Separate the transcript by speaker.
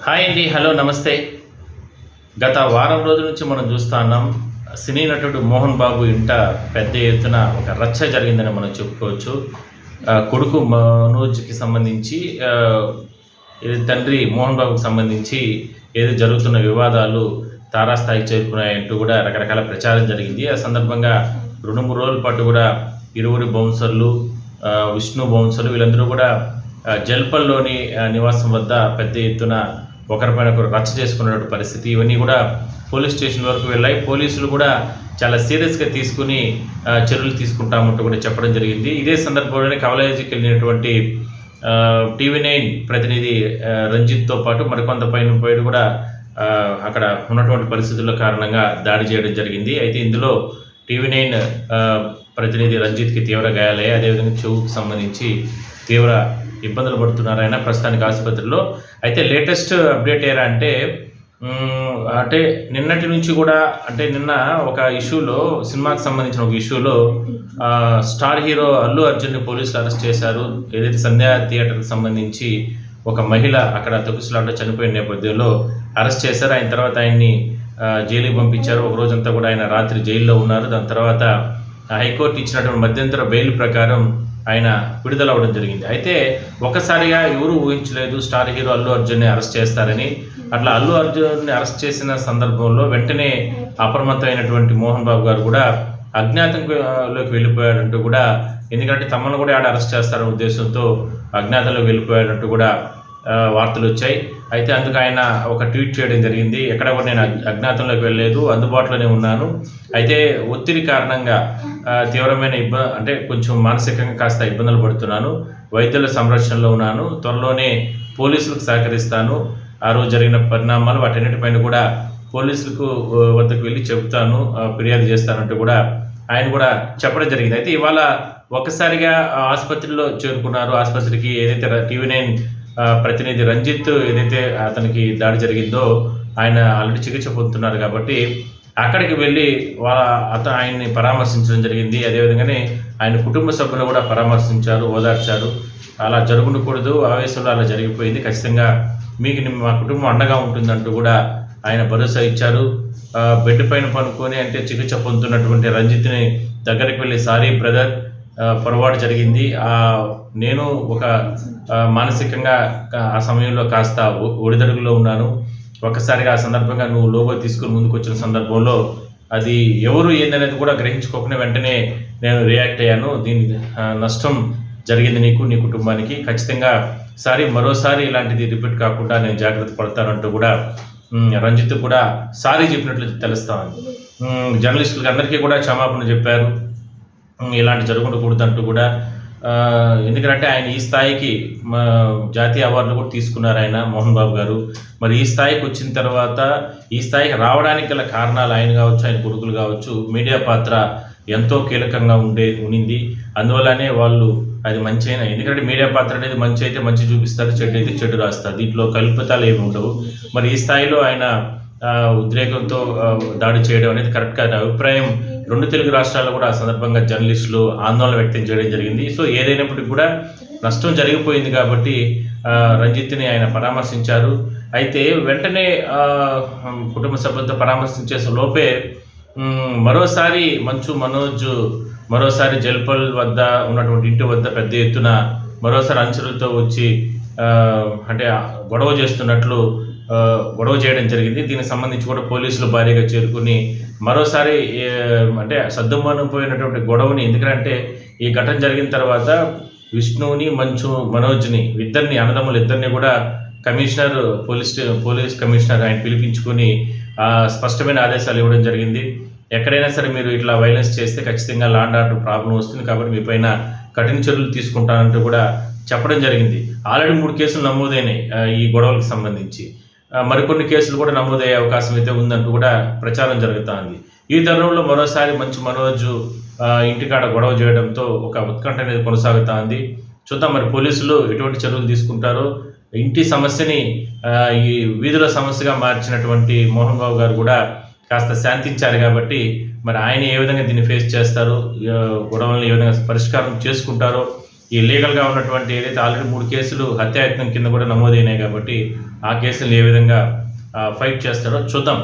Speaker 1: Hi అండి, hello, నమస్తే. గత వారం రోజుల నుంచి మనం చూస్తున్నాం. సినీ నటుడు మోహన్ బాబు ఇంట పెద్ద ఎత్తున ఒక రచ్చ జరిగిందని మనం చెప్పుకోవచ్చు. కొడుకు మనోజ్కి సంబంధించి, తండ్రి మోహన్ బాబుకి సంబంధించి ఏదో జరుగుతున్న వివాదాలు తారాస్థాయికి చేరుకున్నాయంటూ కూడా రకరకాల ప్రచారం జరిగింది. ఆ సందర్భంగా 2-3 రోజుల పాటు కూడా ఇరువురి బౌన్సర్లు, విష్ణు బౌన్సర్లు వీళ్ళందరూ కూడా జల్పల్లోని నివాసం వద్ద పెద్ద ఎత్తున ఒకరిపైన ఒకరు రచ్చ చేసుకున్నటువంటి పరిస్థితి. ఇవన్నీ కూడా పోలీస్ స్టేషన్ వరకు వెళ్ళాయి. పోలీసులు కూడా చాలా సీరియస్గా తీసుకుని చర్యలు తీసుకుంటామంటూ కూడా చెప్పడం జరిగింది. ఇదే సందర్భంలోనే కవలేజీకి వెళ్ళినటువంటి TV9 ప్రతినిధి రంజిత్తో పాటు మరికొంత పైన కూడా అక్కడ ఉన్నటువంటి పరిస్థితుల కారణంగా దాడి చేయడం జరిగింది. అయితే ఇందులో TV9 ప్రతినిధి రంజిత్కి తీవ్ర గాయాలయ్యాయి. అదేవిధంగా చెవుకు సంబంధించి తీవ్ర ఇబ్బందులు పడుతున్నారు ఆయన ప్రస్తుతానికి ఆసుపత్రిలో. అయితే లేటెస్ట్ అప్డేట్ ఏరా అంటే నిన్నటి నుంచి కూడా, అంటే నిన్న ఒక ఇష్యూలో, సినిమాకి సంబంధించిన ఒక ఇష్యూలో స్టార్ హీరో అల్లు అర్జున్ని పోలీసులు అరెస్ట్ చేశారు. ఏదైతే సంధ్యా థియేటర్కి సంబంధించి ఒక మహిళ అక్కడ తొక్కిసలాటలో చనిపోయిన నేపథ్యంలో అరెస్ట్ చేశారు. ఆయన తర్వాత ఆయన్ని జైలుకి పంపించారు. ఒక రోజంతా కూడా ఆయన రాత్రి జైల్లో ఉన్నారు. దాని తర్వాత హైకోర్టు ఇచ్చినటువంటి మధ్యంతర బెయిల్ ప్రకారం ఆయన విడుదల అవ్వడం జరిగింది. అయితే ఒకసారిగా ఎవరు ఊహించలేదు స్టార్ హీరో అల్లు అర్జున్ని అరెస్ట్ చేస్తారని. అట్లా అల్లు అర్జున్ని అరెస్ట్ చేసిన సందర్భంలో వెంటనే అప్రమత్తమైనటువంటి మోహన్ బాబు గారు కూడా అజ్ఞాతంలోకి వెళ్ళిపోయాడంటూ కూడా, ఎందుకంటే తమను కూడా ఆడ అరెస్ట్ చేస్తారనే ఉద్దేశంతో అజ్ఞాతంలోకి వెళ్ళిపోయాడంటూ కూడా వార్తలు వచ్చాయి. అయితే అందుకు ఆయన ఒక ట్వీట్ చేయడం జరిగింది. ఎక్కడ కూడా నేను అజ్ఞాతంలోకి వెళ్ళలేదు, అందుబాటులోనే ఉన్నాను. అయితే ఒత్తిడి కారణంగా తీవ్రమైన అంటే కొంచెం మానసికంగా కాస్త ఇబ్బందులు పడుతున్నాను. వైద్యుల సంరక్షణలో ఉన్నాను. త్వరలోనే పోలీసులకు సహకరిస్తాను. ఆ రోజు జరిగిన పరిణామాలు వాటన్నిటిపైన కూడా పోలీసులకు వద్దకు వెళ్ళి చెబుతాను, ఫిర్యాదు చేస్తానంటూ కూడా ఆయన కూడా చెప్పడం జరిగింది. అయితే ఇవాళ ఒక్కసారిగా ఆసుపత్రిలో చేరుకున్నారు. ఆసుపత్రికి ఏదైతే TV9 ప్రతినిధి రంజిత్ ఏదైతే అతనికి దాడి జరిగిందో ఆయన ఆల్రెడీ చికిత్స పొందుతున్నారు కాబట్టి అక్కడికి వెళ్ళి ఆయన్ని పరామర్శించడం జరిగింది. అదేవిధంగానే ఆయన కుటుంబ సభ్యులు కూడా పరామర్శించారు, ఓదార్చారు. అలా జరగకూడదు, ఆవేశంలో అలా జరిగిపోయింది, ఖచ్చితంగా మీకు మా కుటుంబం అండగా ఉంటుందంటూ కూడా ఆయన భరోసా ఇచ్చారు. బెడ్ పైన పనుకొని అంటే చికిత్స పొందుతున్నటువంటి రంజిత్ని దగ్గరికి వెళ్ళి, సారీ బ్రదర్, పొరపాటు జరిగింది, నేను ఒక మానసికంగా ఆ సమయంలో కాస్త ఒడిదడుగులో ఉన్నాను. ఒక్కసారిగా ఆ సందర్భంగా నువ్వు లోగో తీసుకుని ముందుకు వచ్చిన సందర్భంలో అది ఎవరు ఏందనేది కూడా గ్రహించుకోకుండా వెంటనే నేను రియాక్ట్ అయ్యాను. దీని నష్టం జరిగింది నీకు, నీ కుటుంబానికి. ఖచ్చితంగా మరోసారి ఇలాంటిది రిపీట్ కాకుండా నేను జాగ్రత్త పడతానంటూ కూడా రంజిత్ కూడా సారీ చెప్పినట్లు తెలుస్తామని జర్నలిస్టులకి అందరికీ కూడా క్షమాపణ చెప్పారు. ఇలాంటి జరగకూడదంటూ కూడా, ఎందుకంటే ఆయన ఈ స్థాయికి జాతీయ అవార్డులు కూడా తీసుకున్నారు ఆయన మోహన్ బాబు గారు. మరి ఈ స్థాయికి వచ్చిన తర్వాత, ఈ స్థాయికి రావడానికి గల కారణాలు ఆయన కావచ్చు, ఆయన కొడుకులు కావచ్చు, మీడియా పాత్ర ఎంతో కీలకంగా ఉండింది. అందువల్లనే వాళ్ళు అది మంచి అయినా, ఎందుకంటే మీడియా పాత్ర అనేది మంచి అయితే మంచి చూపిస్తారు, చెడు అయితే చెడు రాస్తారు, దీంట్లో కల్పితాలు ఏమి ఉండవు. మరి ఈ స్థాయిలో ఆయన ఉద్రేకంతో దాడి చేయడం అనేది కరెక్ట్ కాదు అభిప్రాయం 2 తెలుగు రాష్ట్రాల్లో కూడా ఆ సందర్భంగా జర్నలిస్టులు ఆందోళన వ్యక్తం చేయడం జరిగింది. సో ఏదైనప్పటికీ కూడా నష్టం జరిగిపోయింది కాబట్టి రంజిత్ని ఆయన పరామర్శించారు. అయితే వెంటనే కుటుంబ సభ్యులతో పరామర్శించే లోపే మరోసారి మంచు మనోజ్ మరోసారి జల్పల్ వద్ద ఉన్నటువంటి ఇంటి వద్ద పెద్ద ఎత్తున మరోసారి అంచులతో వచ్చి అంటే గొడవ చేయడం జరిగింది. దీనికి సంబంధించి కూడా పోలీసులు భారీగా చేరుకుని మరోసారి అంటే సద్దుమణిపోయినటువంటి గొడవని, ఎందుకంటే ఈ ఘటన జరిగిన తర్వాత విష్ణుని, మనోజ్ని ఇద్దరిని, అన్నదమ్ములు ఇద్దరిని కూడా పోలీస్ కమిషనర్ ఆయన పిలిపించుకొని స్పష్టమైన ఆదేశాలు ఇవ్వడం జరిగింది. ఎక్కడైనా సరే మీరు ఇట్లా వైలెన్స్ చేస్తే ఖచ్చితంగా లా అండ్ ఆర్డర్ ప్రాబ్లం వస్తుంది, కాబట్టి మీ పైన కఠిన చర్యలు తీసుకుంటానంటూ కూడా చెప్పడం జరిగింది. ఆల్రెడీ 3 కేసులు నమోదైనాయి ఈ గొడవలకు సంబంధించి. మరికొన్ని కేసులు కూడా నమోదయ్యే అవకాశం అయితే ఉందంటూ కూడా ప్రచారం జరుగుతోంది. ఈ తరుణంలో మరోసారి మనోజ్ ఇంటికాడ గొడవ చేయడంతో ఒక ఉత్కంఠ అనేది కొనసాగుతోంది. చూద్దాం మరి పోలీసులు ఎటువంటి చర్యలు తీసుకుంటారో. ఇంటి సమస్యని ఈ వీధుల సమస్యగా మార్చినటువంటి మోహన్ బాబు గారు కూడా కాస్త శాంతించారు కాబట్టి మరి ఆయన ఏ విధంగా దీన్ని ఫేస్ చేస్తారు, గొడవలను ఏ విధంగా పరిష్కారం చేసుకుంటారో. ఈ లీగల్గా ఉన్నటువంటి ఏదైతే ఆల్రెడీ 3 కేసులు హత్యాయత్నం కింద కూడా నమోదైనాయి కాబట్టి ఆ కేసులను ఏ విధంగా ఫైట్ చేస్తారో చూద్దాం.